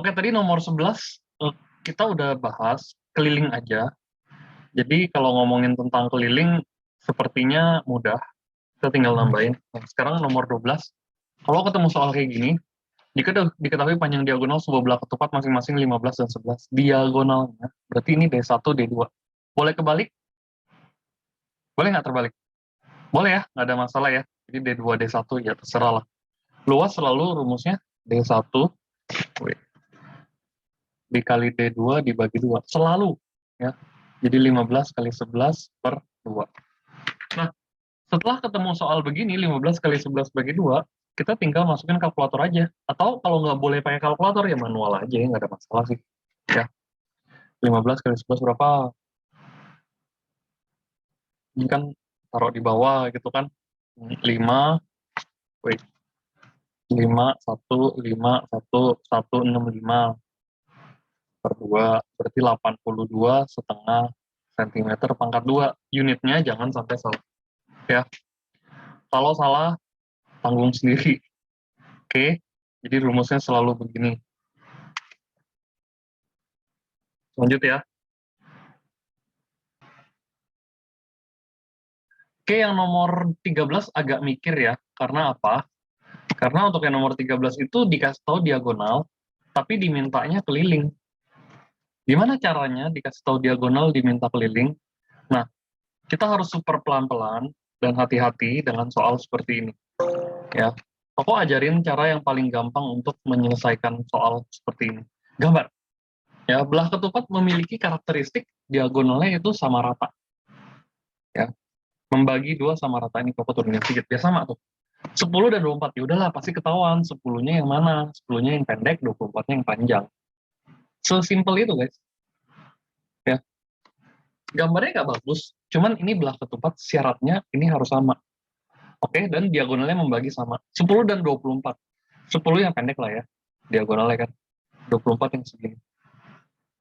Oke, tadi nomor 11 kita udah bahas keliling aja. Jadi kalau ngomongin tentang keliling, sepertinya mudah. Kita tinggal nambahin. Nah, sekarang nomor 12. Kalau ketemu soal kayak gini, diketahui panjang diagonal sebuah belah ketupat masing-masing 15 dan 11. Diagonalnya, berarti ini D1, D2. Boleh kebalik? Boleh nggak terbalik? Boleh ya, nggak ada masalah ya. Jadi D2, D1, ya terserah lah. Luas selalu rumusnya D1 dikali D2 dibagi 2. Selalu. Ya. Jadi 15 kali 11 per 2. Nah, setelah ketemu soal begini, 15 kali 11 bagi 2, kita tinggal masukin kalkulator aja. Atau kalau nggak boleh pakai kalkulator, ya manual aja, ya nggak ada masalah sih. Ya. 15 kali 11 berapa? Ini kan taruh di bawah gitu kan. 5, wait. 5, 1, 5, 1, 165 per 2, berarti 82,5 cm pangkat 2. Unitnya jangan sampai salah. Ya, kalau salah, tanggung sendiri. Oke, jadi rumusnya selalu begini. Lanjut ya. Oke, yang nomor 13 agak mikir ya. Karena apa? Karena untuk yang nomor 13 itu dikasih tahu diagonal, tapi dimintanya keliling. Gimana caranya dikasih tahu diagonal diminta keliling? Nah, kita harus super pelan-pelan dan hati-hati dengan soal seperti ini. Ya, aku ajarin cara yang paling gampang untuk menyelesaikan soal seperti ini. Gambar. Ya, belah ketupat memiliki karakteristik diagonalnya itu sama rata. Ya, membagi 2 sama rata. Ini kok turunin sedikit. Ya sama tuh. 10 dan 24. Ya udahlah, pasti ketahuan 10-nya yang mana. 10-nya yang pendek, 24-nya yang panjang. Sesimpel itu, guys. Ya. Gambarnya nggak bagus, cuman ini belah ketupat syaratnya ini harus sama. Oke, dan diagonalnya membagi sama. 10 dan 24. 10 yang pendek lah ya, diagonalnya kan. 24 yang segini.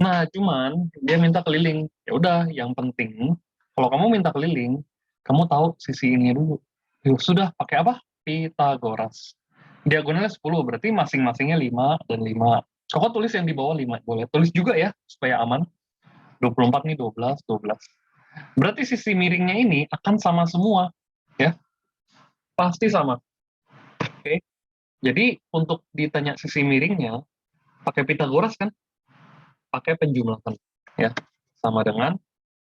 Nah, cuman dia minta keliling. Ya udah, yang penting kalau kamu minta keliling, kamu tahu sisi ini dulu. Yuk, sudah pakai apa? Pitagoras. Diagonalnya 10, berarti masing-masingnya 5 dan 5. Kok tulis yang di bawah 5, boleh. Tulis juga ya, supaya aman. 24 nih 12, 12. Berarti sisi miringnya ini akan sama semua, ya. Pasti sama. Oke. Jadi untuk ditanya sisi miringnya, pakai Pitagoras kan? Pakai penjumlahan, ya. Sama dengan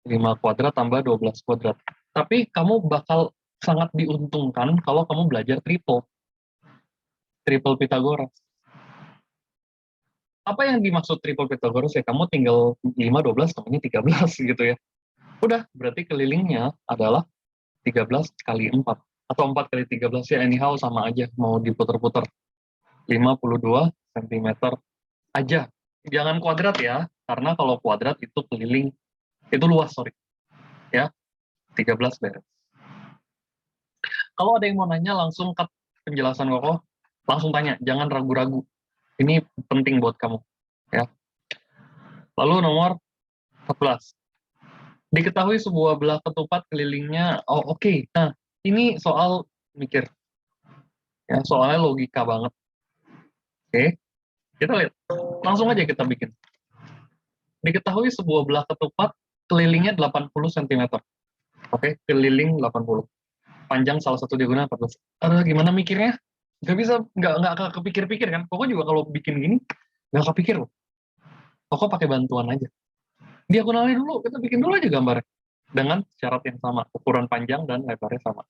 5 kuadrat tambah 12 kuadrat. Tapi kamu bakal sangat diuntungkan kalau kamu belajar triple. Triple Pitagoras. Apa yang dimaksud triple Pitagoras ya? Kamu tinggal 5, 12, temennya 13 gitu ya. Udah, berarti kelilingnya adalah 13 kali 4. Atau 4 kali 13 ya, anyhow sama aja. Mau diputer-puter. 52 cm aja. Jangan kuadrat ya, karena kalau kuadrat itu keliling. Itu luas, sorry. Ya, 13 beres. Kalau ada yang mau nanya, langsung cut penjelasan Koko. Langsung tanya, jangan ragu-ragu. Ini penting buat kamu. Ya. Lalu nomor 14. Diketahui sebuah belah ketupat kelilingnya, oh oke. Nah, ini soal mikir. Ya, soalnya logika banget. Oke, kita lihat. Langsung aja kita bikin. Diketahui sebuah belah ketupat kelilingnya 80 cm. Oke, keliling 80. Panjang salah satu diagonal 14. Gimana mikirnya? Nggak bisa, nggak kepikir-pikir kan? Pokoknya juga kalau bikin gini, nggak kepikir loh. Pokoknya pakai bantuan aja. Diagonalnya dulu, kita bikin dulu aja gambarnya. Dengan syarat yang sama, ukuran panjang dan lebarnya sama.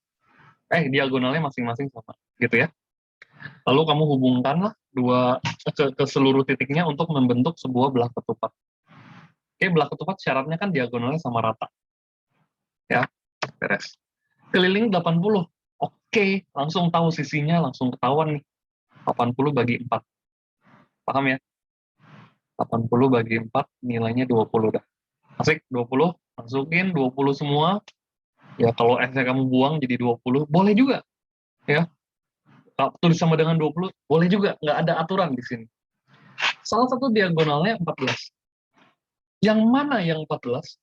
Diagonalnya masing-masing sama, gitu ya. Lalu kamu hubungkanlah ke seluruh titiknya untuk membentuk sebuah belah ketupat. Oke, belah ketupat syaratnya kan diagonalnya sama rata. Ya, beres. Keliling 80. Oke, langsung tahu sisinya, langsung ketahuan nih. 80 bagi 4. Paham ya? 80 bagi 4, nilainya 20 dah. Asik, 20. Masukin 20 semua. Ya, kalau S-nya kamu buang jadi 20, boleh juga. Ya, tulis sama dengan 20, boleh juga. Nggak ada aturan di sini. Salah satu diagonalnya 14. Yang mana yang 14?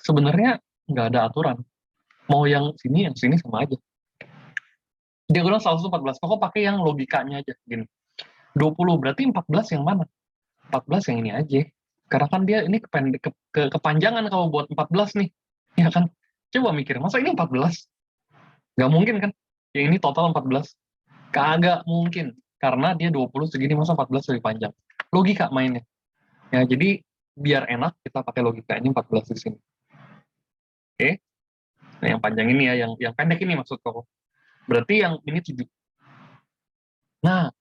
Sebenarnya nggak ada aturan. Mau yang sini sama aja. Diagonal salah satu 14. Pokoknya pakai yang logikanya aja. Gini. 20, berarti 14 yang mana? 14 yang ini aja. Karena kan dia ini kepanjangan kalau buat 14 nih. Ya kan? Coba mikir, masa ini 14? Nggak mungkin kan? Yang ini total 14. Kagak mungkin. Karena dia 20 segini, masa 14 lebih panjang. Logika mainnya. Ya, jadi biar enak, kita pakai logika ini 14 di sini. Oke? Nah, yang panjang ini ya, yang pendek ini maksud kok. Berarti yang ini 7. Nah,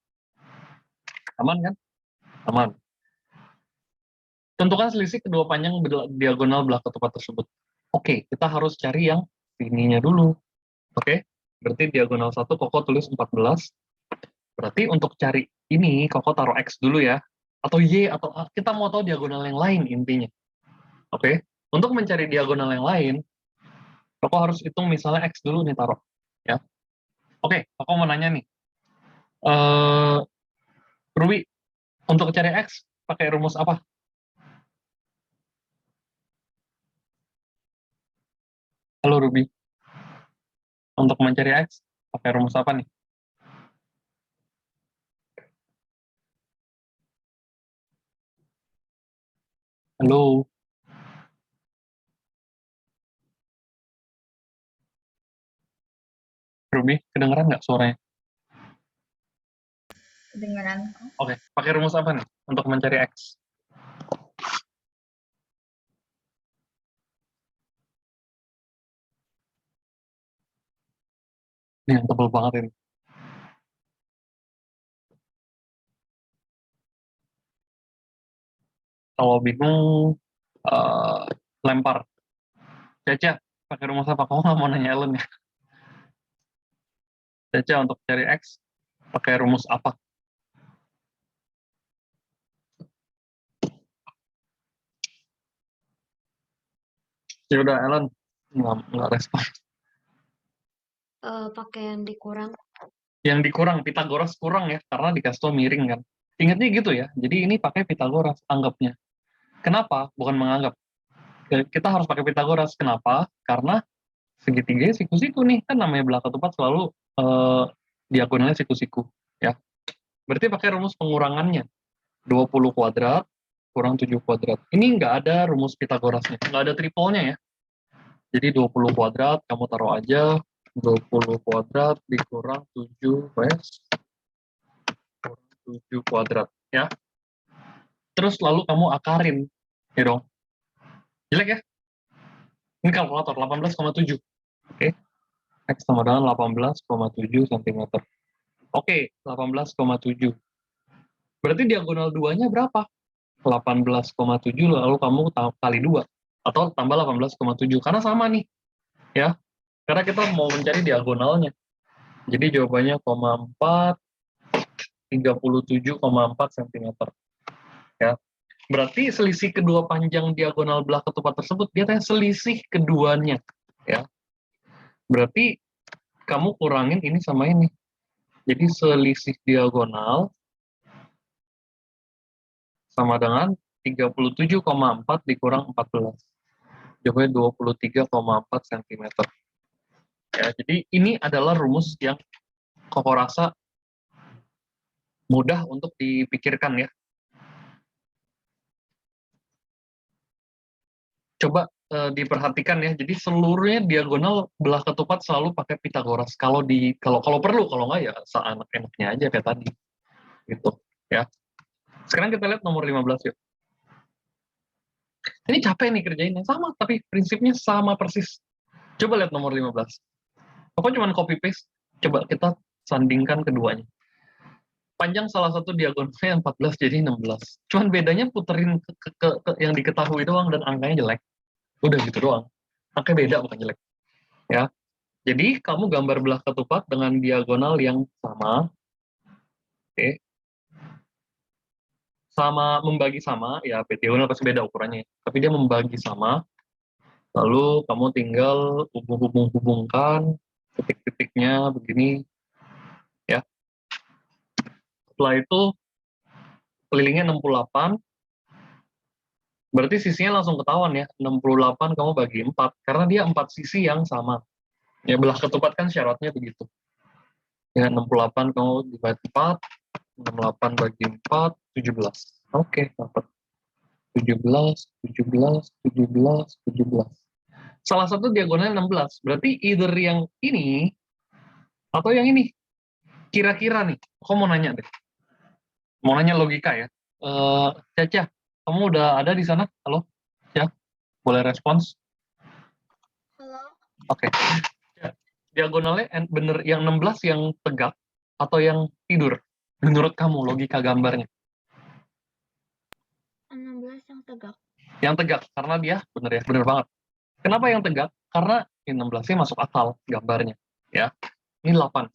aman kan? Aman. Tentukan selisih kedua panjang diagonal belah ketupat tersebut. Oke, kita harus cari yang ininya dulu. Oke, berarti diagonal 1 Koko tulis 14. Berarti untuk cari ini, Koko taruh X dulu ya. Atau Y, atau A. Kita mau tahu diagonal yang lain intinya. Oke, untuk mencari diagonal yang lain, Koko harus hitung misalnya X dulu nih taruh. Ya. Oke, Koko mau nanya nih. Ruby, untuk cari X, pakai rumus apa? Halo Ruby, untuk mencari X, pakai rumus apa nih? Halo, Ruby, kedengeran nggak suaranya? Kedengeran. Oke, pakai rumus apa nih untuk mencari X? Ini yang tebel banget ini. Kalau bingung, lempar. Caca, pakai rumus apa? Kamu nggak mau nanya Ellen ya? Caca, untuk cari X, pakai rumus apa? Ya udah, Ellen. Nggak respon. Pakai yang dikurang. Yang dikurang, Pitagoras kurang ya, karena dikasih tau miring kan. Ingatnya gitu ya, jadi ini pakai Pitagoras, anggapnya. Kenapa? Bukan menganggap. Kita harus pakai Pitagoras. Kenapa? Karena segitiga siku-siku nih, kan namanya belah ketupat selalu diagonalnya siku-siku. Ya. Berarti pakai rumus pengurangannya. 20 kuadrat kurang 7 kuadrat. Ini nggak ada rumus Pitagorasnya, nggak ada triple-nya ya. Jadi 20 kuadrat, kamu taruh aja 20 kuadrat dikurang 7 wes, kurang 7 kuadrat. Ya. Terus lalu kamu akarin. Ya dong. Jelek ya? Ini kalkulator, 18,7. Oke. X sama dengan 18,7 cm. Oke, 18,7. Berarti diagonal 2-nya berapa? 18,7 lalu kamu kali 2 atau tambah 18,7 karena sama nih ya, karena kita mau mencari diagonalnya. Jadi jawabannya 4 37,4 cm ya. Berarti selisih kedua panjang diagonal belah ketupat tersebut dia tanya selisih keduanya ya. Berarti kamu kurangin ini sama ini. Jadi selisih diagonal sama dengan 37,4 dikurang 14. Jawabannya 23,4 cm. Ya, jadi ini adalah rumus yang Koko rasa mudah untuk dipikirkan ya. Coba diperhatikan ya. Jadi seluruhnya diagonal belah ketupat selalu pakai Pitagoras. Kalau perlu, kalau nggak ya seenak-enaknya aja kayak tadi. Gitu ya. Sekarang kita lihat nomor 15 yuk. Ini capek nih kerjainnya. Sama, tapi prinsipnya sama persis. Coba lihat nomor 15. Koko cuma copy paste. Coba kita sandingkan keduanya. Panjang salah satu diagonalnya 14 jadi 16. Cuman bedanya puterin ke yang diketahui doang dan angkanya jelek. Udah gitu doang. Angkanya beda bukan jelek. Ya. Jadi kamu gambar belah ketupat dengan diagonal yang sama. Oke. Sama membagi sama, ya diagonal pasti beda ukurannya. Tapi dia membagi sama. Lalu kamu tinggal hubung-hubungkan titik-titiknya begini. Ya. Setelah itu kelilingnya 68. Berarti sisinya langsung ketahuan ya, 68 kamu bagi 4, karena dia 4 sisi yang sama. Ya, belah ketupat kan syaratnya begitu. Ya, 68 kamu dibagi 4, 68 bagi 4, 17. Oke, dapat. 17, 17, 17, 17. Salah satu diagonalnya 16. Berarti either yang ini atau yang ini. Kira-kira nih, aku mau nanya deh. Mau nanya logika ya. Caca, kamu udah ada di sana? Halo? Ya, boleh respons? Halo. Oke. Ya, diagonalnya bener yang 16 yang tegak atau yang tidur? Menurut kamu logika gambarnya? 16 yang tegak. Yang tegak, karena dia bener ya, bener banget. Kenapa yang tegak? Karena ini 16-nya masuk akal gambarnya. Ya, ini 8.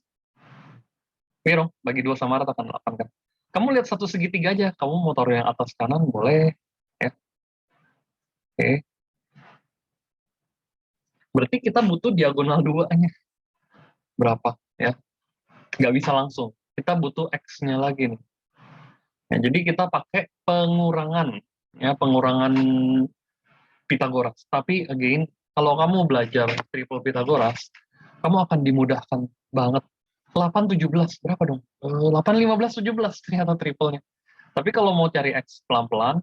Oke dong, bagi 2 sama rata kan 8 kan. Kamu lihat satu segitiga aja, kamu mau taruh yang atas kanan boleh. Ya. Oke. Berarti kita butuh diagonal 2-nya. Berapa? Ya, nggak bisa langsung. Kita butuh X-nya lagi nih. Ya, jadi kita pakai pengurangan. Ya, pengurangan Pitagoras. Tapi again, kalau kamu belajar triple Pitagoras, kamu akan dimudahkan banget. 8, 17, berapa dong? 8, 15, 17 ternyata triplenya. Tapi kalau mau cari X pelan-pelan,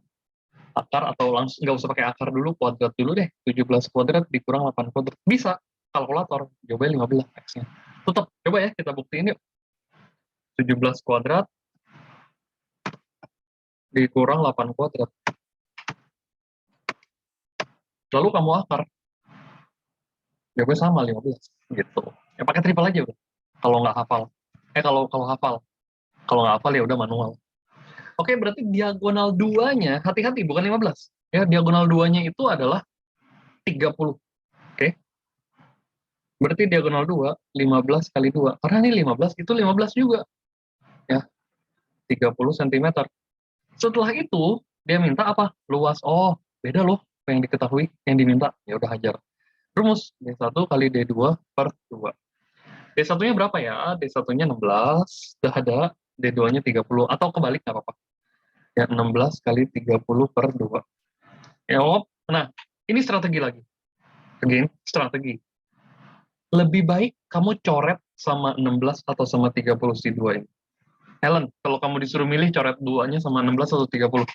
akar atau langsung nggak usah pakai akar dulu, kuadrat dulu deh. 17 kuadrat dikurang 8 kuadrat. Bisa, kalkulator, jawabannya 15 X-nya. Tetap, coba ya kita buktiin yuk. 17 kuadrat dikurang 8 kuadrat. Lalu kamu akar, jawabannya sama 15 gitu. Ya pakai triple aja udah. Kalau nggak hafal. Kalau hafal. Kalau nggak hafal ya udah manual. Oke, berarti diagonal 2-nya, hati-hati bukan 15. Ya, diagonal 2-nya itu adalah 30. Oke. Berarti diagonal 2, 15 kali 2. Karena ini 15, itu 15 juga. Ya, 30 cm. Setelah itu, dia minta apa? Luas. Oh, beda loh yang diketahui, yang diminta. Ya udah hajar. Rumus, D1 kali D2 per 2. D1-nya berapa ya? D1-nya 16, udah ada. D2-nya 30, atau kebalik nggak apa-apa. Ya, 16 kali 30 per 2. Ya, nah, ini strategi lagi. Again, strategi. Lebih baik kamu coret sama 16 atau sama 30 si 2 ini. Helen, kalau kamu disuruh milih coret 2-nya sama 16 atau 30?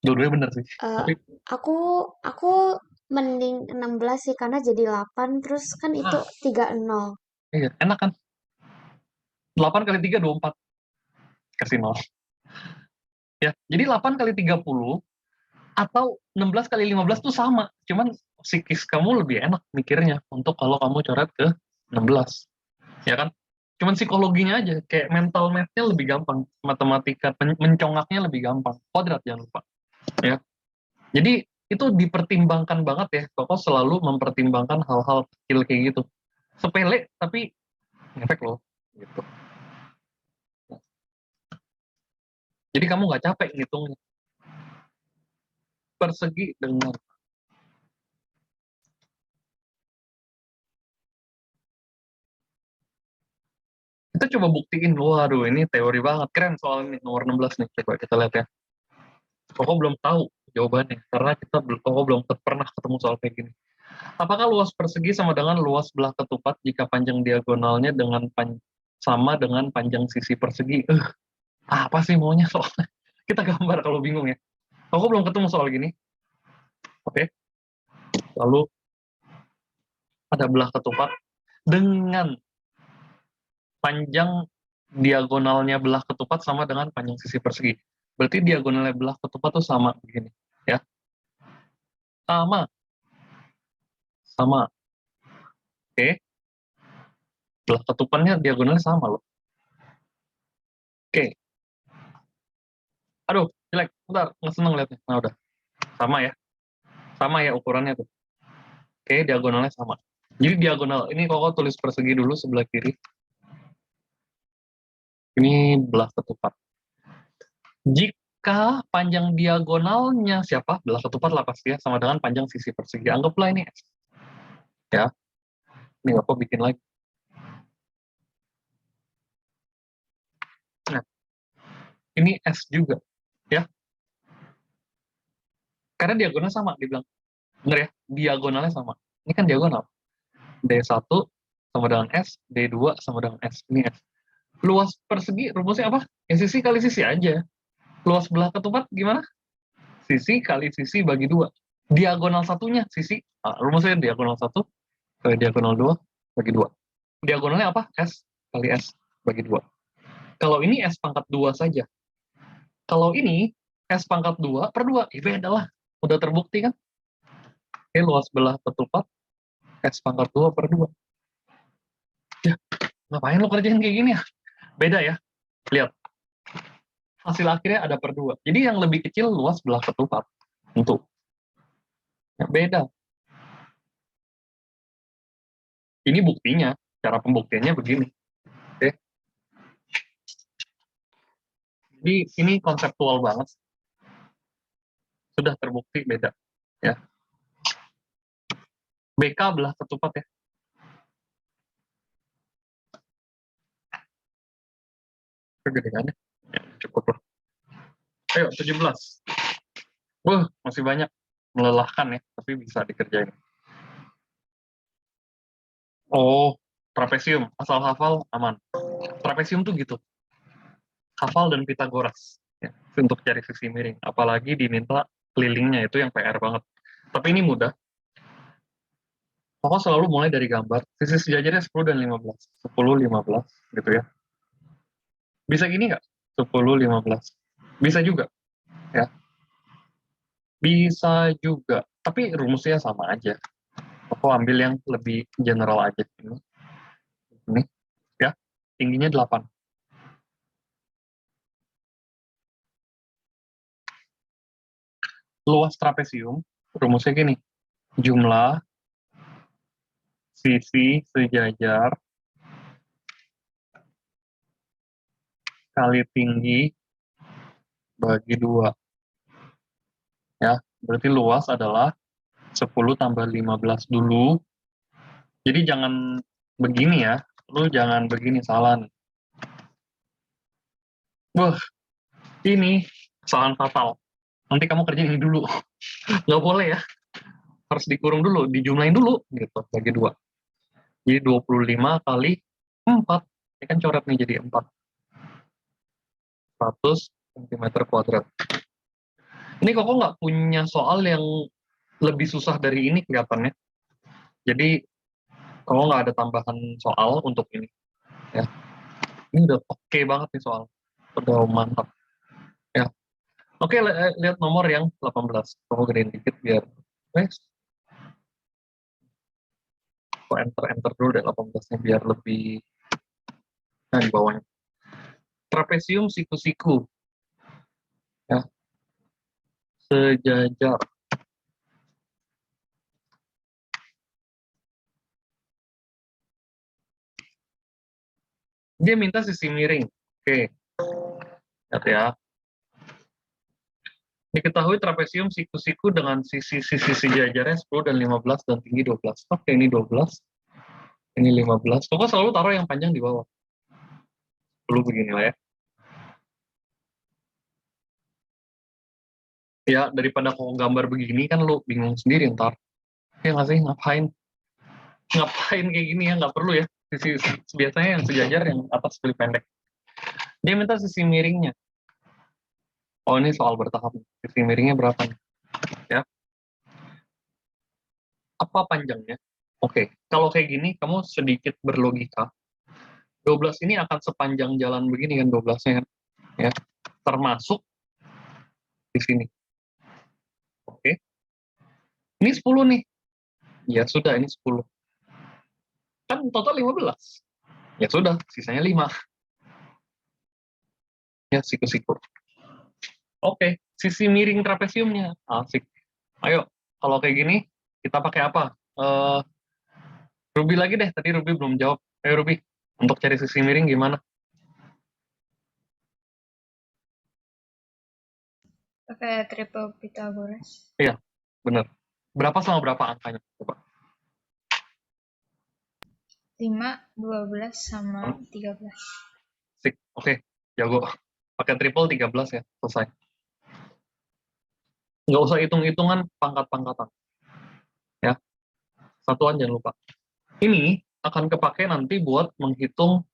Dua-duanya bener sih. Eh, Tapi, aku mending 16 sih karena jadi 8 terus kan itu 30. iya, enak kan? 8 kali 3, 24. Kasih 0. Ya, jadi 8 kali 30 atau 16 kali 15 tuh sama. Cuman psikis kamu lebih enak mikirnya untuk kalau kamu coret ke 16. Ya kan? Cuman psikologinya aja, kayak mental math-nya lebih gampang. Matematika mencongaknya lebih gampang. Kuadrat jangan lupa. Ya. Jadi itu dipertimbangkan banget ya. Koko selalu mempertimbangkan hal-hal kecil kayak gitu. Sepele tapi efek loh. Gitu. Jadi kamu nggak capek ngitungnya. Persegi dengan kita coba buktiin. Waduh, ini teori banget. Keren soal ini, nomor 16 nih. Coba kita lihat ya. Koko belum tahu jawabannya, karena Koko belum pernah ketemu soal kayak gini. Apakah luas persegi sama dengan luas belah ketupat jika panjang diagonalnya sama dengan panjang sisi persegi? Apa sih maunya soalnya? Kita gambar kalau bingung ya. Koko belum ketemu soal gini. Oke. Lalu ada belah ketupat dengan panjang diagonalnya belah ketupat sama dengan panjang sisi persegi. Berarti diagonalnya belah ketupat tuh sama begini, ya. Sama, sama. Oke. Belah ketupannya diagonalnya sama loh. Oke. Aduh, jelek. Bentar, nggak seneng liatnya. Nah, udah. Sama ya. Sama ya ukurannya tuh. Oke, diagonalnya sama. Jadi diagonal, ini Koko tulis persegi dulu sebelah kiri. Ini belah ketupat. Jika panjang diagonalnya siapa? Belah ketupat lah pasti ya, sama dengan panjang sisi persegi. Anggaplah ini S. Ya, ini Koko bikin lagi. Nah, ini S juga. Ya, karena diagonal sama, dibilang. Bener ya? Diagonalnya sama. Ini kan diagonal. D1 sama dengan S, D2 sama dengan S. Ini S. Luas persegi rumusnya apa? Ya sisi kali sisi aja. Luas belah ketupat gimana? Sisi kali sisi bagi 2. Diagonal satunya sisi. Rumusnya diagonal 1 kali diagonal 2 bagi 2. Diagonalnya apa? S kali S bagi 2. Kalau ini S pangkat 2 saja. Kalau ini S pangkat 2 per 2. Ya beda lah. Udah terbukti kan? Oke, luas belah ketupat S pangkat 2 per 2. Ya, ngapain lo kerjain kayak gini ya? Beda ya. Lihat. Hasil akhirnya ada per 2. Jadi yang lebih kecil luas belah ketupat. Untuk. Ya, beda. Ini buktinya. Cara pembuktiannya begini. Oke. Jadi ini konseptual banget. Sudah terbukti beda. Ya. BK belah ketupat ya. Kegedeannya. Ya, cukup lah. Ayo, 17. Wah, masih banyak. Melelahkan ya, tapi bisa dikerjain. Oh, trapesium. Asal hafal, aman. Trapesium tuh gitu. Hafal dan Pitagoras. Ya, untuk cari sisi miring. Apalagi diminta kelilingnya, itu yang PR banget. Tapi ini mudah. Pokoknya selalu mulai dari gambar. Sisi sejajarnya 10 dan 15. 10, 15, gitu ya. Bisa gini nggak? 10, 15. Bisa juga. Ya, bisa juga. Tapi rumusnya sama aja. Aku ambil yang lebih general aja. Ini. Ya, tingginya 8. Luas trapesium, rumusnya gini. Jumlah sisi sejajar kali tinggi bagi 2. Ya, berarti luas adalah 10 tambah 15 dulu. Jadi jangan begini ya. Lu jangan begini, salah nih. Wah, ini kesalahan fatal. Nanti kamu kerjain ini dulu. Nggak boleh ya. Harus dikurung dulu, dijumlahin dulu. Gitu, bagi 2. Jadi 25 kali 4. Ini kan coret nih jadi 4. 100 cm kuadrat. Ini kok nggak punya soal yang lebih susah dari ini kelihatannya. Jadi kalau nggak ada tambahan soal untuk ini, ya ini udah oke banget nih soal, udah mantap. Ya, oke, lihat nomor yang 18. Kamu gedein dikit biar, next. Aku enter dulu deh 18-nya biar lebih, nah di bawahnya. Trapesium siku-siku, ya, sejajar. Dia minta sisi miring. Oke, lihat ya. Diketahui trapesium siku-siku dengan sisi-sisi sejajarnya 10 dan 15 dan tinggi 12. Oke, ini 12. Ini 15. Pokoknya selalu taruh yang panjang di bawah. Dulu beginilah ya. Ya, daripada kau gambar begini kan lu bingung sendiri ntar. Ya nggak sih, ngapain? Ngapain kayak gini ya, nggak perlu ya. Biasanya yang sejajar yang atas lebih pendek. Dia minta sisi miringnya. Oh, ini soal bertahap. Sisi miringnya berapa nih? Ya. Apa panjangnya? Oke, kalau kayak gini kamu sedikit berlogika. 12 ini akan sepanjang jalan begini kan 12-nya kan? Ya. Termasuk di sini. Oke. Ini 10 nih. Ya sudah, ini 10. Kan total 15. Ya sudah, sisanya 5. Ya, siku-siku. Oke, sisi miring trapesiumnya. Asik. Ayo, kalau kayak gini, kita pakai apa? Ruby lagi deh, tadi Ruby belum jawab. Ayo Ruby, untuk cari sisi miring gimana? Pakai triple Pythagoras. Iya, bener. Berapa sama berapa angkanya? Coba. 5, 12, sama 13. Sik, oke, jago. Pakai triple 13 ya, selesai. Nggak usah hitung-hitungan pangkat-pangkatan. Ya, satuan jangan lupa. Ini akan kepake nanti buat menghitung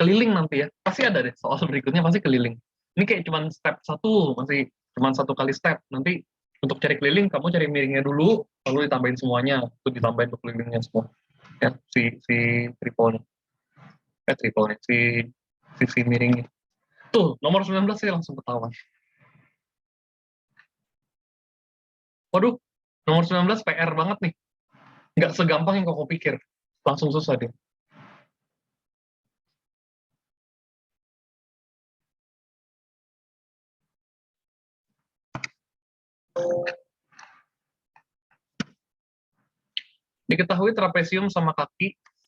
keliling nanti ya. Pasti ada deh soal berikutnya pasti keliling. Ini kayak cuman step 1, masih cuman 1 kali step. Nanti untuk cari keliling, kamu cari miringnya dulu, lalu ditambahin semuanya, itu ditambahin untuk kelilingnya semua. Ya, si triple-nya. Triple-nya, si miringnya. Tuh, nomor 19 saya langsung ketahuan. Waduh, nomor 19 PR banget nih. Nggak segampang yang kau pikir. Langsung susah deh. Diketahui trapesium sama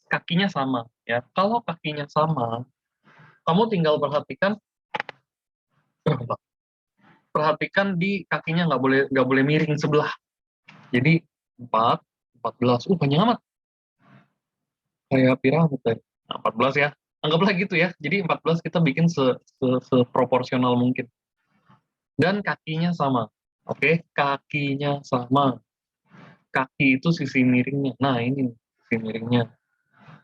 kakinya sama. Ya, kalau kakinya sama, kamu tinggal perhatikan di kakinya nggak boleh miring sebelah. Jadi 4, 14, panjang amat. Kayak piramid ya. Nah, 14 ya. Anggaplah gitu ya. Jadi 14 kita bikin seproporsional mungkin. Dan kakinya sama. Oke, kakinya sama. Kaki itu sisi miringnya. Nah, ini sisi miringnya.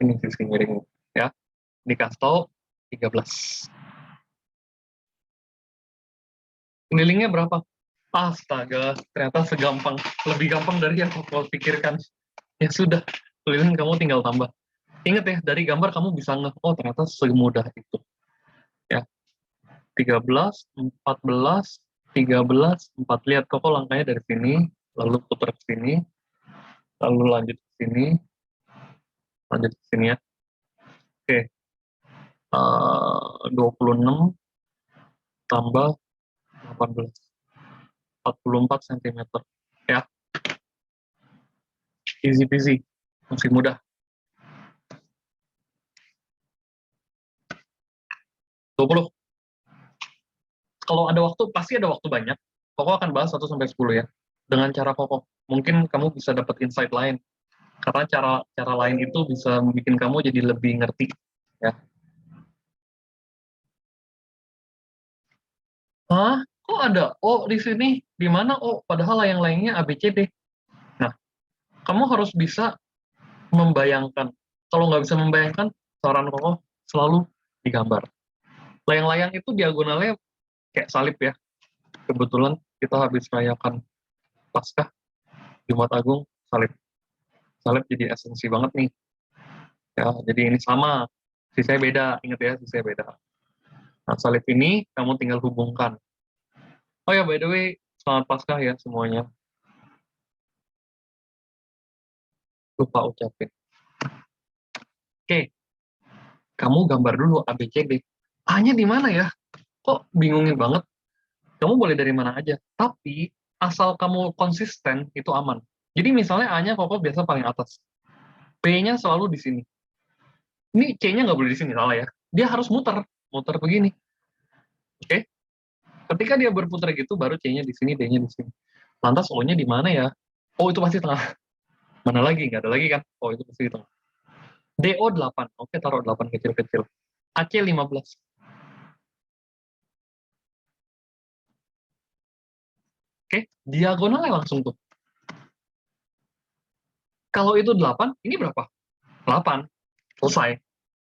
Ini sisi miringnya. Ya, dikasih tahu 13. Kelilingnya berapa? Astaga, ternyata segampang. Lebih gampang dari yang kau pikirkan. Ya sudah, keliling kamu tinggal tambah. Ingat ya, dari gambar kamu bisa oh ternyata semudah itu. Ya, 13, 14, 13, 4. Lihat kok langkahnya dari sini, lalu putar ke sini, lalu lanjut ke sini, ya. Oke, 26 tambah 18, 44 cm. Ya, easy peasy, masih mudah. 20. Kalau ada waktu, pasti ada waktu banyak. Koko akan bahas 1 sampai 10 ya. Dengan cara Koko, mungkin kamu bisa dapat insight lain. Karena cara lain itu bisa bikin kamu jadi lebih ngerti ya. Hah? Kok ada O di sini? Di mana O? Padahal yang lainnya A, B, C, D. Nah, kamu harus bisa membayangkan. Kalau nggak bisa membayangkan, saran Koko selalu digambar. Layang-layang itu diagonalnya kayak salib ya. Kebetulan kita habis rayakan Paskah, Jumat Agung, salib. Salib jadi esensi banget nih. Ya, jadi ini sama. Sisanya beda, ingat ya, sisanya beda. Nah, salib ini kamu tinggal hubungkan. Oh ya, by the way, selamat Paskah ya semuanya. Lupa ucapin. Oke, kamu gambar dulu A, B, C, D. A-nya di mana ya? Kok bingungin banget? Kamu boleh dari mana aja. Tapi, asal kamu konsisten, itu aman. Jadi misalnya A-nya kok biasa paling atas. P-nya selalu di sini. Ini C-nya nggak boleh di sini, salah ya. Dia harus muter. Muter begini. Oke? Ketika dia berputar gitu, baru C-nya di sini, D-nya di sini. Lantas O-nya di mana ya? Oh, itu pasti tengah. Mana lagi? Nggak ada lagi kan? Oh, itu pasti di tengah. DO 8. Oke, taruh 8 kecil-kecil. AC 15. Oke, diagonalnya langsung tuh. Kalau itu 8, ini berapa? 8. Selesai.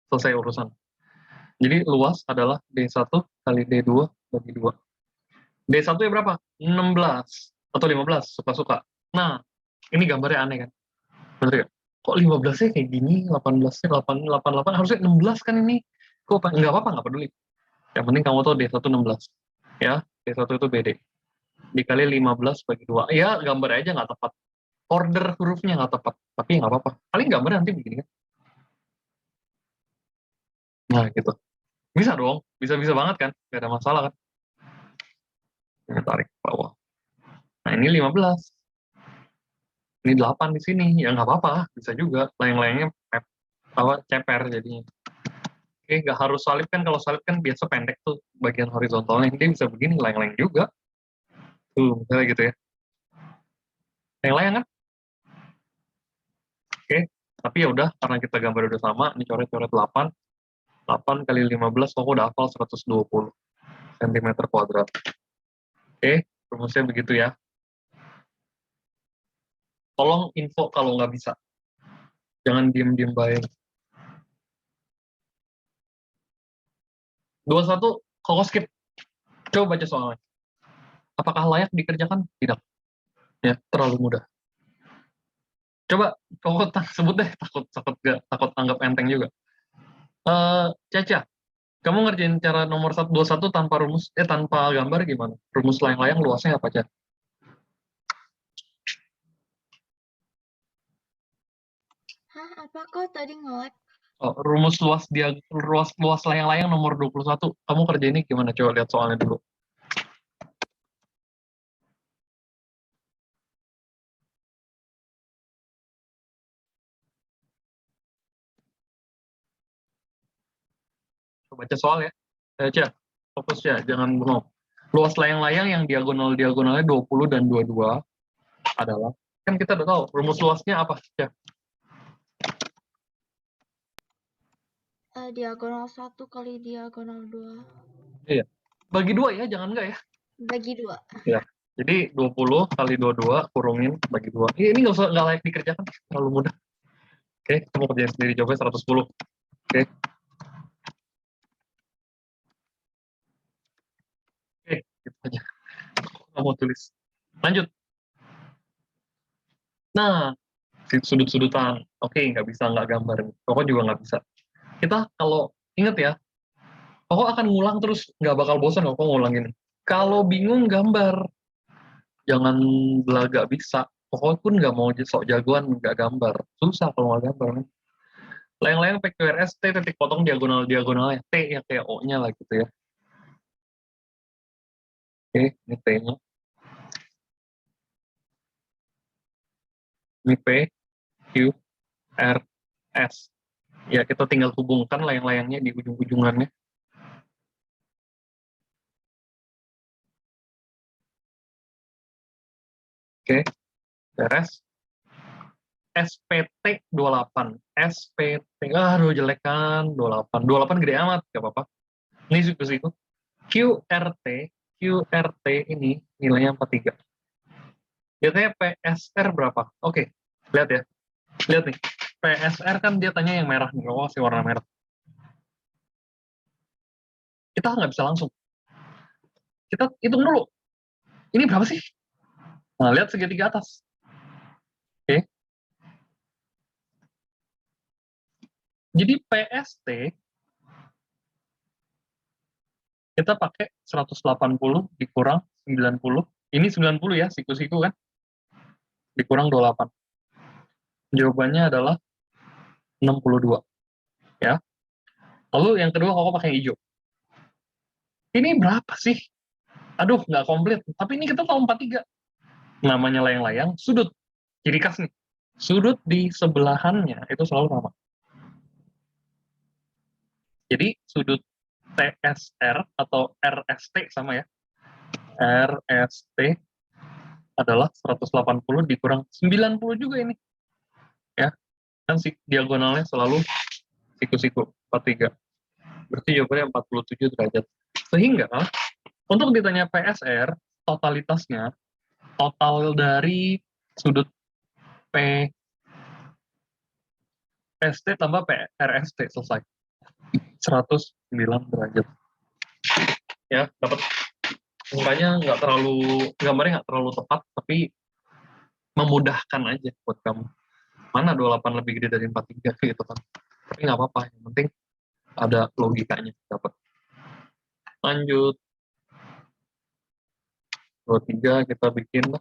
Selesai urusan. Jadi luas adalah D1 kali D2 bagi 2. D1 ya berapa? 16 atau 15, suka-suka. Nah, ini gambarnya aneh kan? Bener ya? Kok 15-nya kayak gini, 18-nya 8, harusnya 16 kan ini? Kok nggak apa-apa, nggak peduli. Yang penting kamu tahu D1 16. Ya, D1 itu BD. Dikali 15 bagi 2. Ya, gambar aja nggak tepat. Order hurufnya nggak tepat. Tapi nggak apa-apa. Paling gambarnya nanti begini kan. Nah, gitu. Bisa dong. Bisa-bisa banget kan. Nggak ada masalah kan. Ini tarik ke bawah. Nah, ini 15. Ini 8 di sini. Ya nggak apa-apa. Bisa juga. Layang-layangnya ceper jadinya. Oke, nggak harus salib kan. Kalau salib kan biasa pendek tuh bagian horizontalnya. Ini bisa begini, layang-layang juga. Tuh, misalnya gitu ya. Layang-layang kan? Oke, tapi ya udah karena kita gambar udah sama, ini coret-coret 8. 8 kali 15, kok udah hafal 120 cm kuadrat. Oke, rumusnya begitu ya. Tolong info kalau nggak bisa. Jangan diem-diem baik. 21, Koko skip. Coba baca soalnya. Apakah layak dikerjakan? Tidak. Ya, terlalu mudah. Coba Koko sebut deh, takut anggap enteng juga. Caca, kamu ngerjain cara nomor 21 tanpa tanpa gambar gimana? Rumus layang-layang luasnya apa aja? Hah, apa kok tadi nge-lag? Oh, rumus luas layang-layang nomor 21. Kamu kerjainnya gimana? Coba lihat soalnya dulu. Coba baca soal ya. Caca, fokus ya, jangan bengong. Luas layang-layang yang diagonalnya 20 dan 22 adalah, kan kita udah tahu, rumus luasnya apa? Ya. Diagonal 1 kali diagonal 2. Iya. Bagi 2 ya, jangan enggak ya. Bagi 2. Ya. Jadi 20 kali 22 kurungin bagi 2. Ini nggak layak dikerjakan, terlalu mudah. Oke, kamu kerjain sendiri, jawabnya 110. Oke. Oke, gitu aja. Nggak mau tulis. Lanjut. Nah, sudut-sudutan. Oke, nggak bisa nggak gambar. Pokoknya juga nggak bisa. Kita kalau inget ya, pokok akan ngulang terus nggak bakal bosan kok ngulang ini. Kalau bingung gambar, jangan belaga bisa. Pokoknya pun nggak mau sok jagoan nggak gambar. Susah kalau nggak gambar. Kan? Layang-layang PQRS T titik potong diagonalnya T ya kayak O-nya lah gitu ya. Oke, ini T-nya. Ini P, Q, R, S. Ya kita tinggal hubungkan layang-layangnya di ujung-ujungannya. Oke, beres. SPT 28. SPT, aduh jelek kan, 28. 28 gede amat, gak apa-apa. Ini siku-siku. QRT, QRT ini nilainya 43. Biasanya PSR berapa? Oke, lihat ya. Lihat nih. PSR kan dia tanya yang merah nih, oh si warna merah. Kita nggak bisa langsung. Kita hitung dulu. Ini berapa sih? Nah, lihat segitiga atas. Oke. Jadi PST kita pakai 180 dikurang 90. Ini 90 ya, siku-siku kan? Dikurang 28. Jawabannya adalah 62. Ya. Lalu yang kedua, kok pakai hijau. Ini berapa sih? Aduh, nggak komplit. Tapi ini kita tahu 43. Namanya layang-layang, sudut. Ciri khas nih. Sudut di sebelahannya itu selalu sama. Jadi sudut TSR atau RST sama ya. RST adalah 180 dikurang 90 juga ini. Ya, kan diagonalnya selalu siku-siku 43. Berarti jawabannya 47 derajat. Sehingga untuk ditanya PSR, totalitasnya total dari sudut PST tambah PRST selesai. 109 derajat. Ya, dapat gambarnya nggak terlalu tepat, tapi memudahkan aja buat kamu. Mana 28 lebih gede dari 43 gitu kan. Tapi nggak apa-apa, yang penting ada logikanya dapat. Lanjut. 23 kita bikin lah.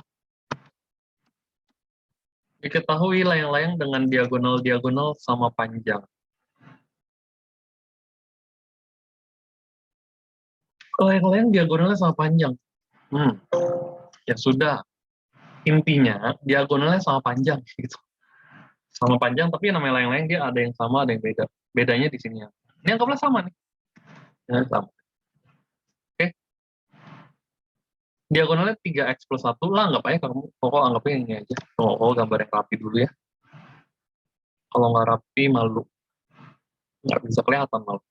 Diketahui layang-layang dengan diagonal-diagonal sama panjang. Layang-layang diagonalnya sama panjang. Ya sudah. Intinya diagonalnya sama panjang gitu. Sama panjang, tapi namanya layang-layang dia ada yang sama, ada yang beda. Bedanya di sini ya. Ini anggaplah sama nih. Ya, sama. Oke. Diagonalnya 3x plus 1 lah, anggap aja kamu. Pokok anggapnya ini aja. Oh, gambar yang rapi dulu ya. Kalau nggak rapi, malu. Nggak bisa kelihatan malu.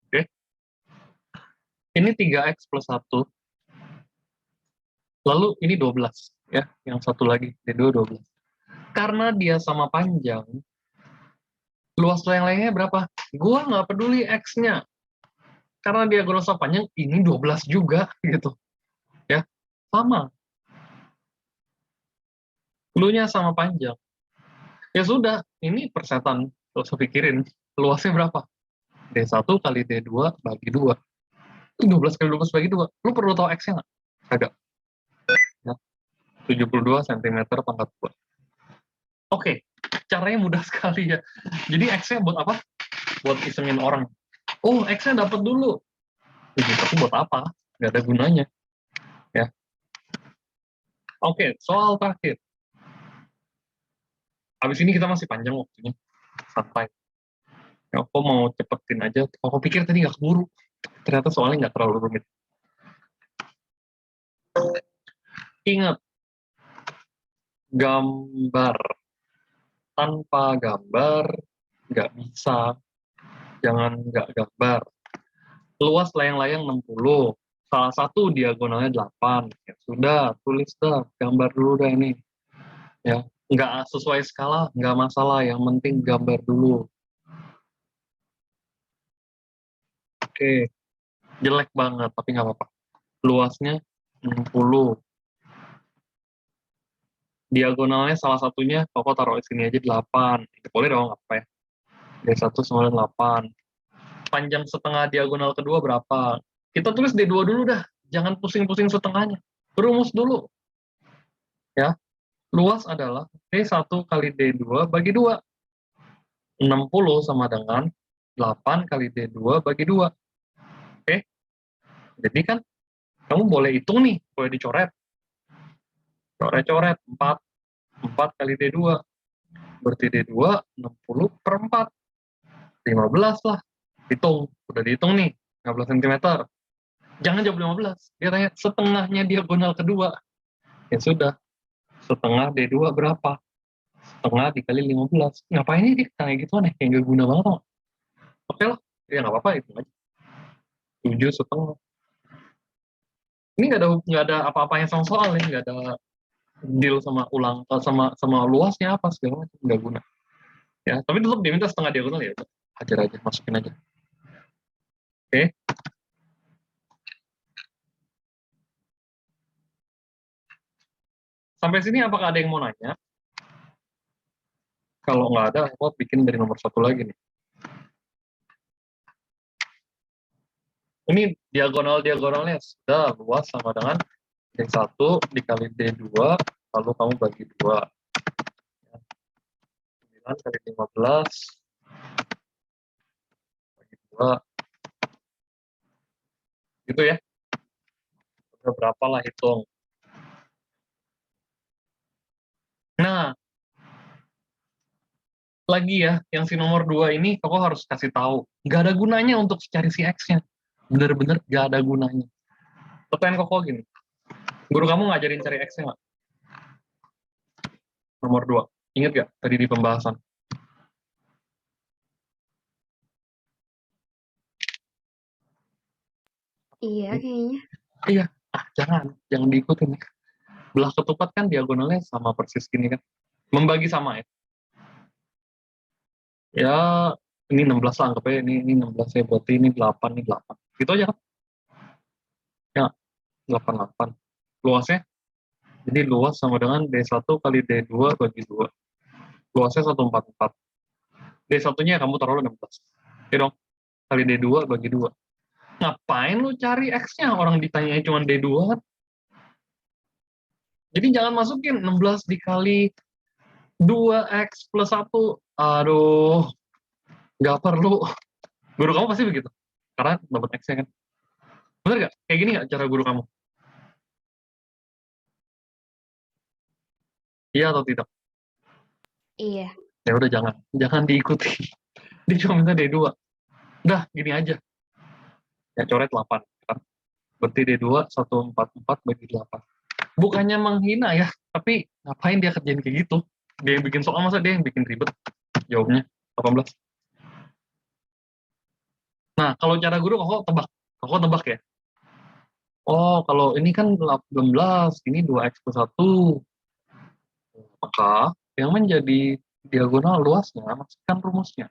Oke. Ini 3x plus 1. Lalu ini 12. Ya, yang satu lagi. D2 12. Karena dia sama panjang, luas layang-layangnya berapa? Gua nggak peduli X-nya. Karena diagonal sama panjang, ini 12 juga, gitu. Ya, sama. Lu-nya sama panjang. Ya sudah, ini persetan. Gak usah pikirin. Luasnya berapa? D1 kali D2 bagi 2. Itu 12 kali 12 bagi 2. Lu perlu tahu X-nya nggak? Agak. Ya. 72 cm pangkat 2. Oke, caranya mudah sekali ya. Jadi X-nya buat apa? Buat isengin orang. Oh, X-nya dapat dulu. Tapi buat apa? Nggak ada gunanya. Ya. Oke, soal terakhir. Habis ini kita masih panjang waktunya. Santai. Ya, aku mau cepetin aja. Aku pikir tadi nggak keburu. Ternyata soalnya nggak terlalu rumit. Ingat, gambar tanpa gambar nggak bisa. Jangan nggak gambar. Luas layang-layang 60. Salah satu diagonalnya 8. Ya sudah, tulis dah. Gambar dulu dah ini. Ya, nggak sesuai skala, nggak masalah. Yang penting gambar dulu. Oke, jelek banget, tapi nggak apa-apa. Luasnya 60. Diagonalnya salah satunya, Koko taruh di sini aja 8. Boleh dong, apa ya? D1 sama 8. Panjang setengah diagonal kedua berapa? Kita tulis D2 dulu dah. Jangan pusing-pusing setengahnya. Rumus dulu. Ya, luas adalah D1 kali D2 bagi 2. 60 sama dengan 8 kali D2 bagi 2. Oke? Jadi kan, kamu boleh hitung nih, boleh dicoret. Coret-coret, 4. 4 kali D2. Berarti D2, 60 per 4. 15 lah. Hitung. Udah dihitung nih, 15 cm. Jangan jawab 15. Dia tanya, setengahnya diagonal kedua. Ya sudah, setengah D2 berapa? Setengah dikali 15. Ngapain ini dia tanya gitu aneh? Kayak nggak guna banget tau. Oke lah, ya nggak apa-apa, hitung aja. 7,5. Ini nggak ada apa-apanya sama soal ya, nggak ada deal sama sama luasnya apa segala macam, nggak guna. Ya, tapi tetap diminta setengah diagonal ya, hajar aja, masukin aja. Oke. Sampai sini apakah ada yang mau nanya? Kalau nggak ada, aku bikin dari nomor 1 lagi nih. Ini diagonalnya sudah luas sama dengan D1 dikali D2, lalu kamu bagi 2. 9 kali 15 bagi 2. Gitu ya. Udah berapa lah hitung. Nah, lagi ya, yang si nomor 2 ini aku harus kasih tahu. Nggak ada gunanya untuk cari si X-nya. Bener-bener nggak ada gunanya. Pertanyaan Koko gini. Guru kamu ngajarin cari X-nya nggak? Nomor 2. Ingat nggak tadi di pembahasan? Iya, kayaknya. Iya. Jangan diikutin. Belah ketupat kan diagonalnya sama persis gini kan. Membagi sama ya. Ya, ini 16 lah anggapnya, ini 16 ya, berarti ini 8, ini 8. Gitu aja kan? Ya, 88. Luasnya, jadi luas sama dengan D1 kali D2 bagi 2. Luasnya 144. D1-nya kamu taruh 16. Oke dong, kali D2 bagi 2. Ngapain lu cari X-nya? Orang ditanya cuma D2 kan? Jadi jangan masukin 16 dikali 2X plus 1. Aduh, nggak perlu. Guru kamu pasti begitu. Karena dapat X-nya kan. Bener nggak? Kayak gini nggak cara guru kamu? Iya atau tidak? Iya. Ya udah jangan diikuti. Dia cuma minta D2. Udah, gini aja. Ya coret 8. Kan? Berarti D2 144 bagi 8. Bukannya menghina ya, tapi ngapain dia kerjain kayak gitu? Dia yang bikin soal, masa dia yang bikin ribet? Jawabnya 18. Nah, kalau cara guru kok tebak ya. Oh, kalau ini kan 18, ini 2X plus 1. Maka yang menjadi diagonal luasnya, masukkan rumusnya.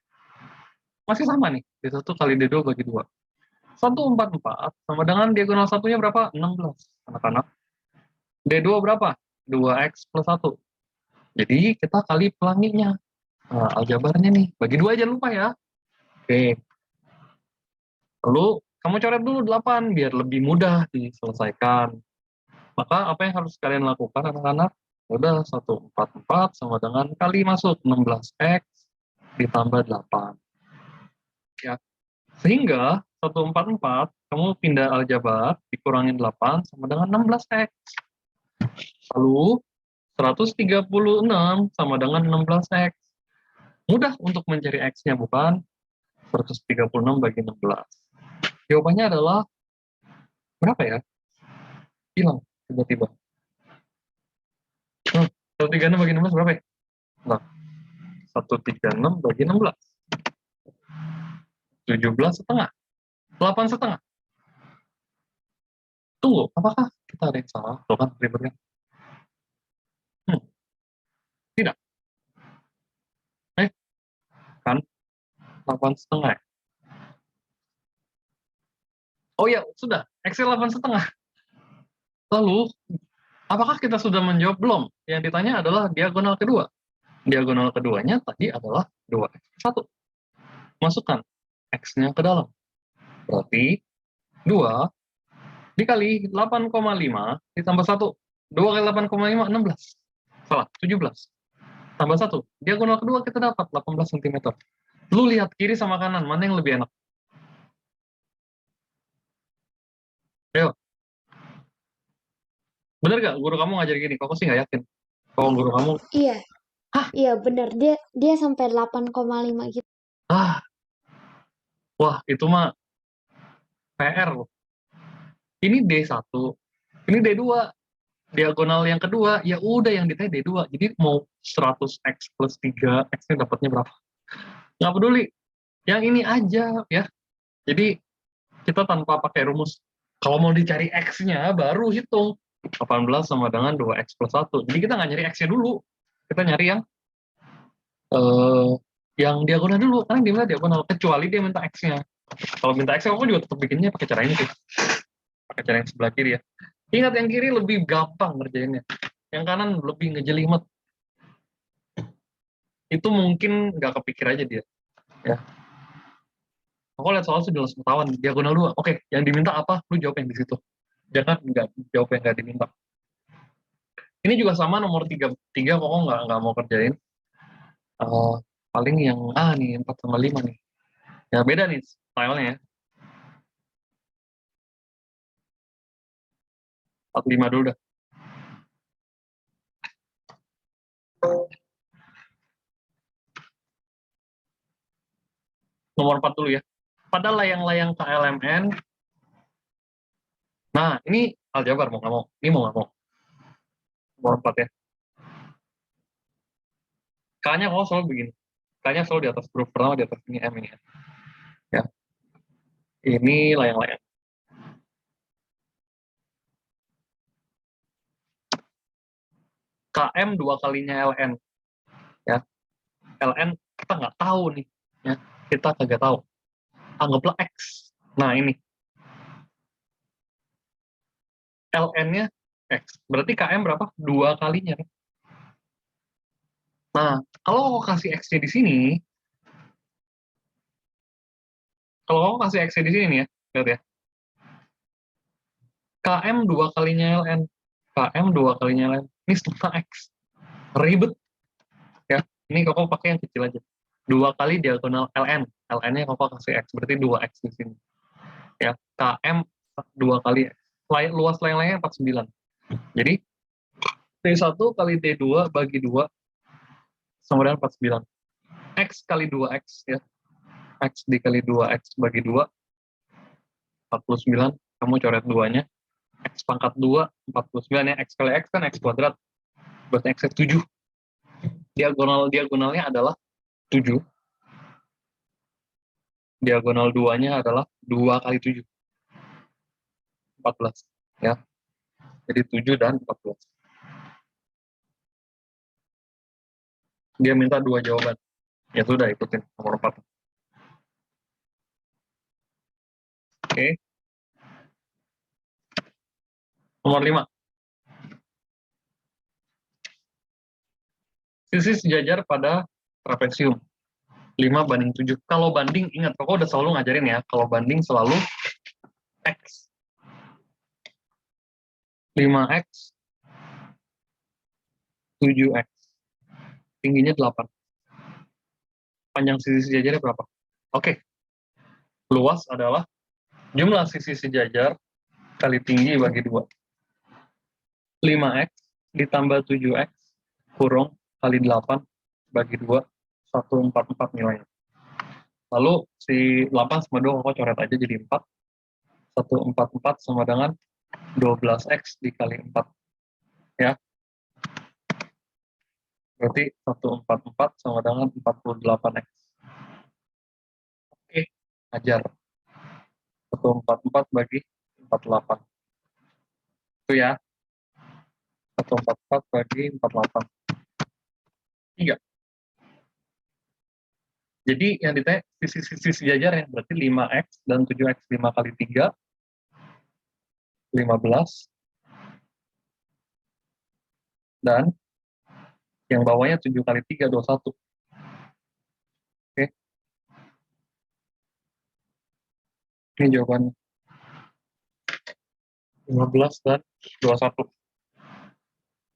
Masih sama nih, D1 kali D2 bagi 2. 144 sama dengan diagonal satunya berapa? 16. Anak-anak. D2 berapa? 2x plus 1. Jadi kita kali pelanginya. Nah, aljabarnya nih. Bagi 2 aja lupa ya. Oke. Lalu kamu coret dulu 8 biar lebih mudah diselesaikan. Maka apa yang harus kalian lakukan anak-anak? Udah 144 sama dengan kali masuk 16x ditambah 8. Ya. Sehingga 144 kamu pindah aljabar dikurangin 8 sama dengan 16x. Lalu 136 sama dengan 16x. Mudah untuk mencari x-nya bukan? 136 bagi 16. Jawabannya adalah berapa ya? Hilang tiba-tiba. 136 bagi 16 berapa ya? Nah, 136 bagi 16. 17 setengah. 8 setengah. Tunggu, apakah kita ada yang salah? Tuh kan ribetnya. Tidak. Kan 8 setengah. Oh ya, sudah. Excel 8 setengah. Lalu, apakah kita sudah menjawab? Belum. Yang ditanya adalah diagonal kedua. Diagonal keduanya tadi adalah 2x1. Masukkan x-nya ke dalam. Berarti 2 dikali 8,5 ditambah 1. 2 kali 8,5, 16. Salah, 17. Tambah 1. Diagonal kedua kita dapat 18 cm. Lu lihat kiri sama kanan, mana yang lebih enak? Ayo. Bener gak guru kamu ngajar gini? Kok sih nggak yakin? Kalau guru kamu, Iya, hah? iya bener. Dia sampai 8,5 gitu. Wah, itu mah PR loh. Ini D1, ini D2. Diagonal yang kedua, ya udah yang ditanya D2. Jadi mau 100x plus 3, x-nya dapatnya berapa? Nggak peduli. Yang ini aja ya. Jadi kita tanpa pakai rumus. Kalau mau dicari x-nya, baru hitung. 18 sama dengan 2x plus 1. Jadi kita nggak nyari x-nya dulu. Kita nyari yang diagonal dulu. Karena dia minta diagonal. Kecuali dia minta x-nya. Kalau minta x-nya, aku juga tetap bikinnya pakai cara ini sih. Pakai cara yang sebelah kiri ya. Ingat yang kiri lebih gampang ngerjainnya. Yang kanan lebih ngejelimet. Itu mungkin nggak kepikir aja dia. Ya. Aku lihat soal sudah langsung ketahuan. Diagonal 2. Oke, yang diminta apa? Lu jawab yang di situ. Jangan nggak jawab yang nggak diminta. Ini juga sama nomor 3 kok nggak mau kerjain. Paling yang nih 4 sama 5 nih. Ya beda nih stylenya ya. 45 dulu dah. Nomor 4 dulu ya. Pada layang-layang KLMN. Nah, ini aljabar mau nggak mau. Ini mau nggak mau. Nomor 4 ya. K-nya kok selalu begini. K-nya selalu di atas huruf pertama, di atas ini M ini ya. Ya. Ini layang-layang. KM 2 kalinya LN. Ya. LN kita nggak tahu nih. Ya. Kita kagak tahu. Anggaplah X. Nah, ini. LN-nya X. Berarti KM berapa? 2 kalinya. Nah, kalau aku kasih X-nya di sini, kalau kamu kasih X-nya di sini nih ya, lihat ya. KM 2 kalinya LN. KM 2 kalinya LN. Ini setengah X. Ribet. Ya, ini koko pakai yang kecil aja. 2 kali diagonal LN. LN-nya koko kasih X. Berarti 2X di sini. Ya, KM 2 kali X. Luas layang-layangnya 49. Jadi, T1 kali T2 bagi 2 sama dengan 49. X kali 2X ya. X dikali 2X bagi 2, 49. Kamu coret 2-nya. X pangkat 2, 49 ya. X kali X kan X kuadrat. Berarti X 7. Diagonalnya adalah 7. Diagonal 2-nya adalah 2 kali 7. 14. Ya. Jadi 7 dan 14. Dia minta 2 jawaban. Ya sudah, ikutin nomor 4. Oke. Nomor 5. Sisi sejajar pada trapesium. 5:7. Kalau banding, ingat, Koko udah selalu ngajarin ya, kalau banding selalu X. 5X, 7X. Tingginya 8. Panjang sisi sejajarnya berapa? Oke. Luas adalah jumlah sisi sejajar kali tinggi bagi 2. 5X ditambah 7X kurung kali 8 bagi 2, 144 nilainya. Lalu si 8 sama 2 Koko coret aja jadi 4. 144 sama dengan 12X dikali 4. Ya. Berarti 144 sama dengan 48X. Oke, ajar. 144 bagi 48. Itu ya. 144 bagi 48. 3. Jadi yang ditanya sisi-sisi sejajar ya, berarti 5X dan 7X. 5 kali 3, 15. Dan yang bawahnya 7 kali 3, 21. Oke. Ini jawabannya. 15 dan 21.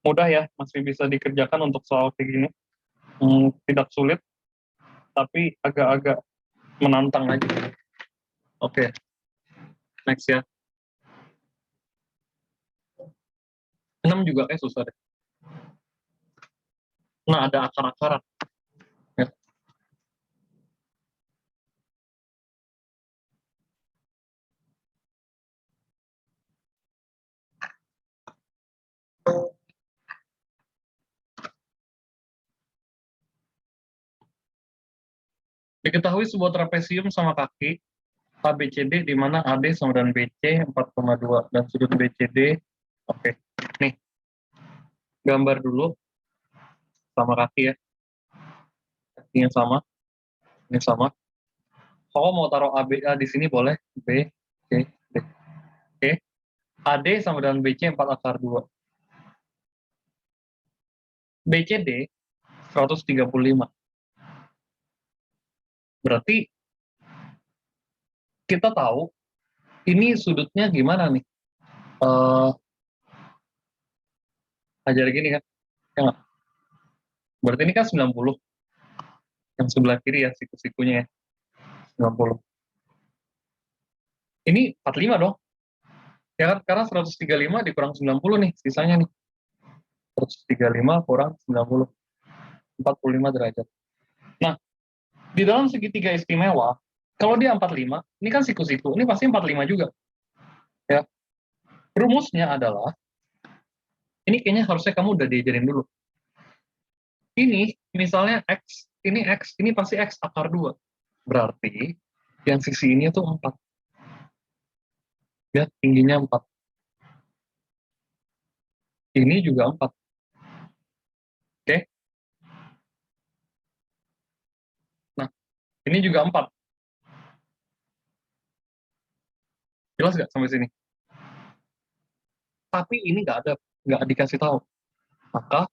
Mudah ya, masih bisa dikerjakan untuk soal kayak gini. Tidak sulit, tapi agak-agak menantang aja. Oke, next ya. 6 juga kayak susah deh. Nah, ada akar-akaran. Ya. Diketahui sebuah trapesium sama kaki ABCD di mana AD sama dengan BC 4,2 dan sudut BCD. Oke. Nih. Gambar dulu sama kaki ya. Kakinya sama. Ini sama. Kalau mau taruh ABA di sini boleh. B, C, D. Oke. AD sama dengan BC 4/2. BCD 135. Berarti kita tahu ini sudutnya gimana nih? Ajar gini kan? Ya nggak? Berarti ini kan 90. Yang sebelah kiri ya, siku-sikunya ya. 90. Ini 45 dong. Ya kan? Karena 135 dikurang 90 nih, sisanya nih. 135 kurang 90. 45 derajat. Nah, di dalam segitiga istimewa, kalau dia 45, ini kan siku-siku, ini pasti 45 juga. Ya. Rumusnya adalah, ini kayaknya harusnya kamu udah diajarin dulu. Ini, misalnya X, ini pasti X akar 2. Berarti, yang sisi ini tuh 4. Ya, tingginya 4. Ini juga 4. Oke? Nah, ini juga 4. Jelas nggak sampai sini? Tapi ini nggak dikasih tahu. Maka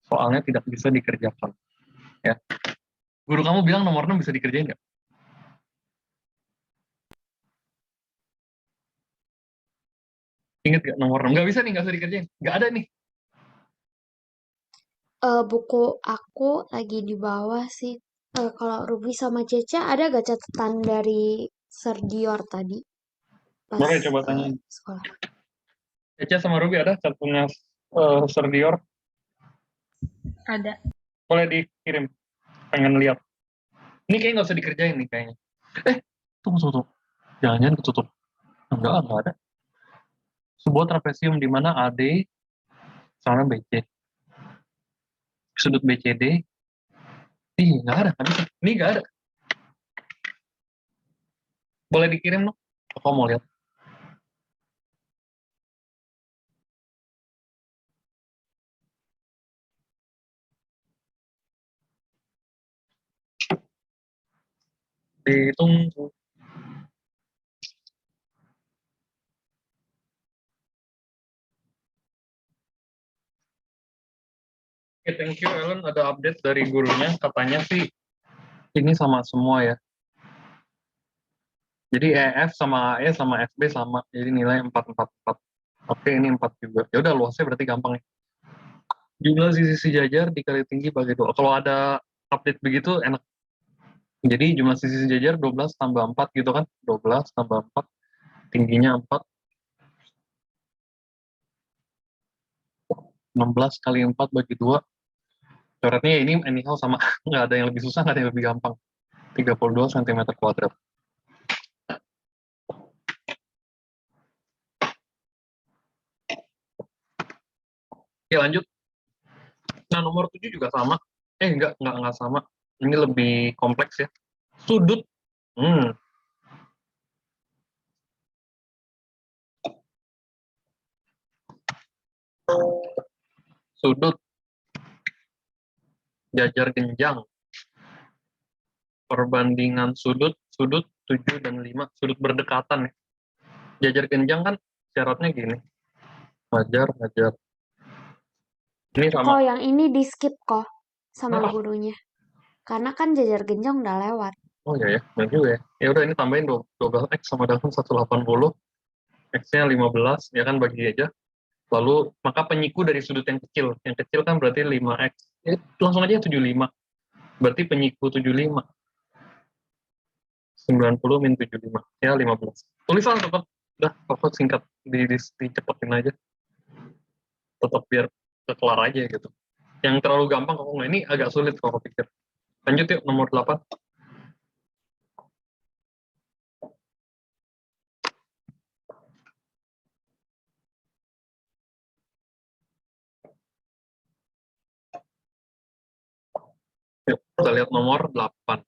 soalnya tidak bisa dikerjakan. Ya. Guru kamu bilang nomor 6 bisa dikerjain nggak? Ingat nggak nomor 6? Nggak bisa nih, nggak bisa dikerjain. Nggak ada nih. Buku aku lagi di bawah sih. Kalau Ruby sama Cece ada gak catatan dari Serdior tadi pas Boleh coba tanyain. sekolah? Eca sama Ruby ada catatannya Serdior? Ada. Boleh dikirim. Pengen lihat. Ini kayaknya nggak usah dikerjain nih kayaknya. Tunggu. Jangan-jangan ketutup. Enggak ada. Sebuah trapesium di mana AD sama BC. Sudut BCD. Nggak ada. Ini nggak ada. Boleh dikirim dong. Aku mau lihat. Ditunggu. Oke, thank you Ellen. Ada update dari gurunya. Katanya sih ini sama semua ya. Jadi EF sama AE sama FB sama. Jadi nilai 4, 4, 4. Oke, ini 4 juga. Ya udah, luasnya berarti gampang ya. Jumlah sisi sejajar dikali tinggi bagi 2. Kalau ada update begitu enak. Jadi jumlah sisi sejajar 12 tambah 4 gitu kan. 12 tambah 4. Tingginya 4. 16 kali 4 bagi 2. Coretnya ya ini anyhow sama. Nggak ada yang lebih susah, nggak ada yang lebih gampang. 32 cm kuadrat. Oke, lanjut. Nah, nomor 7 juga sama. Enggak sama. Ini lebih kompleks ya. Sudut. Sudut. Jajar genjang. Perbandingan sudut 7 dan 5. Sudut berdekatan ya. Jajar genjang kan syaratnya gini. Hajar. Ini sama. Kok yang ini di skip kok sama Oh, gurunya. Karena kan jajar genjang udah lewat. oh iya ya, benar juga ya. Ya udah, ini tambahin 12x sama dengan 180. X-nya 15, ya kan, bagi aja. Lalu, maka penyiku dari sudut yang kecil. Yang kecil kan berarti 5x. Langsung aja 75. Berarti penyiku 75. 90 min 75. Ya, 15. Tulislah tetap. Udah, pokok singkat. Dicepetin aja. Tetap biar kekelar aja gitu. Yang terlalu gampang kok nggak. Ini agak sulit kalau pikir. Lanjut yuk, nomor 8. Yuk, kita lihat nomor 8.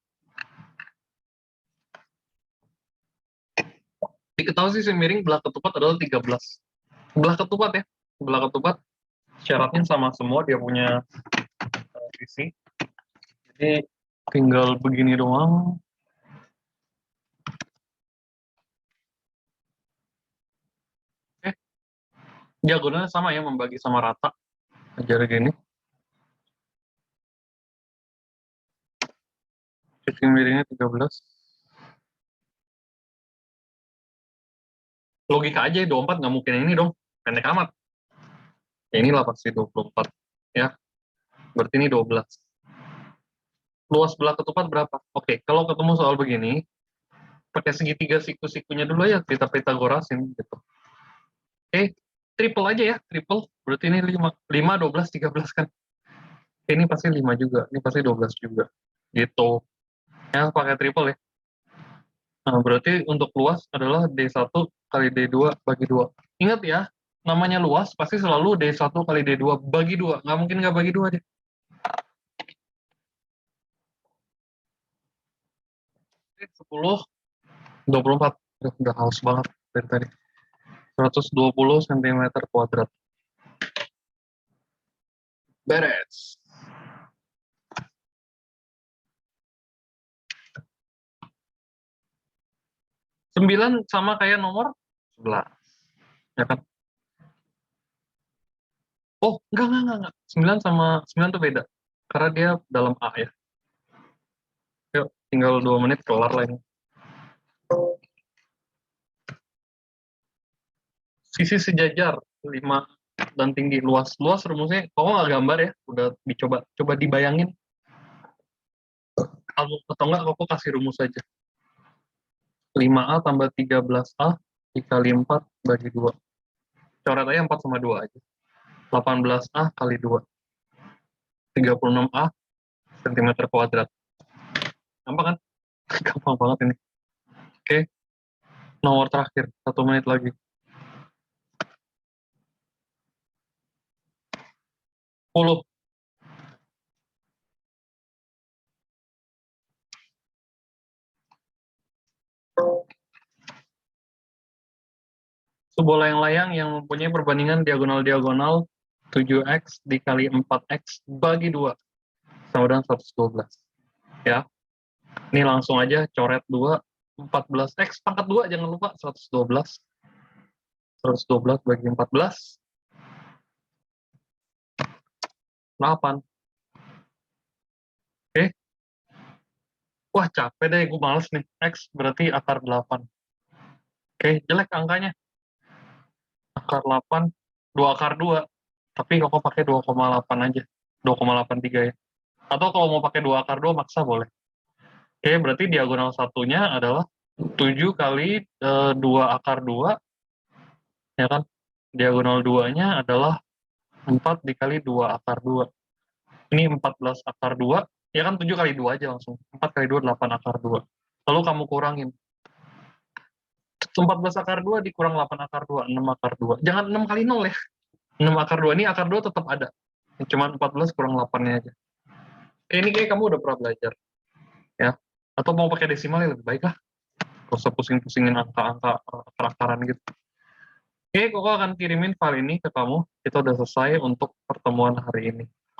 Diketahui sisi miring belah ketupat adalah 13. Belah ketupat ya. Belah ketupat syaratnya sama semua, dia punya sisi. Jadi tinggal begini doang. Diagonalnya sama ya, membagi sama rata. Ajar gini. Sisi miringnya 13. Logika aja, 24 nggak mungkin ini dong. Pendek amat. Ya, inilah pasti 24. Ya, berarti ini 12. Luas belah ketupat berapa? Oke, kalau ketemu soal begini, pakai segitiga siku-sikunya dulu ya, kita Pitagorasin gitu. Oke, triple aja ya, triple. Berarti ini 5, 12, 13 kan. Ini pasti 5 juga, ini pasti 12 juga. Gitu. Ya, pakai triple ya. Nah, berarti untuk luas adalah D1 kali D2 bagi 2. Ingat ya, namanya luas pasti selalu D1 kali D2 bagi 2. Nggak mungkin nggak bagi 2 deh. 10, 24. Udah haus banget dari tadi. 120 cm kuadrat. Beres. Sembilan sama kayak nomor 11. Ya kan? Oh, enggak. 9 sama 9 tuh beda. Karena dia dalam A ya. Yuk, tinggal 2 menit kelar lah ini. Sisi sejajar 5 dan tinggi. Luas rumusnya, kok nggak gambar ya? Udah coba dibayangin. Atau enggak, kok kasih rumus aja. 5A tambah 13A dikali 4 bagi 2. Coret aja 4 sama 2 aja. 18A kali 2. 36A cm kuadrat. Gampang kan? Gampang banget ini. Oke. Nomor terakhir. 1 menit lagi. 10. Sebuah layang-layang yang mempunyai perbandingan diagonal-diagonal 7x dikali 4x bagi 2 sama dengan 112. Ya. Ini langsung aja coret 2, 14 X pangkat 2 jangan lupa 112. 112 bagi 14 8. Oke. Wah, capek deh, gue males nih. X berarti akar 8. Oke, jelek angkanya. Akar 8, 2 akar 2. Tapi kok pakai 2,8 aja. 2,83 ya. Atau kalau mau pakai 2 akar 2 maksa boleh. Oke, berarti diagonal satunya adalah 7 kali 2 akar 2, ya kan? Diagonal 2-nya adalah 4 dikali 2 akar 2. Ini 14 akar 2, ya kan 7 kali 2 aja langsung. 4 kali 2, 8 akar 2. Lalu kamu kurangin. 14 akar 2 dikurang 8 akar 2, 6 akar 2. Jangan 6 kali 0 ya. 6 akar 2, ini akar 2 tetap ada. Cuma 14 kurang 8-nya aja. Ini kayak kamu udah pernah belajar. Ya. Atau mau pakai desimal ya lebih baik lah. Gak usah pusing-pusingin angka-angka akar-akaran gitu. Oke, Koko akan kirimin file ini ke kamu. Kita udah selesai untuk pertemuan hari ini.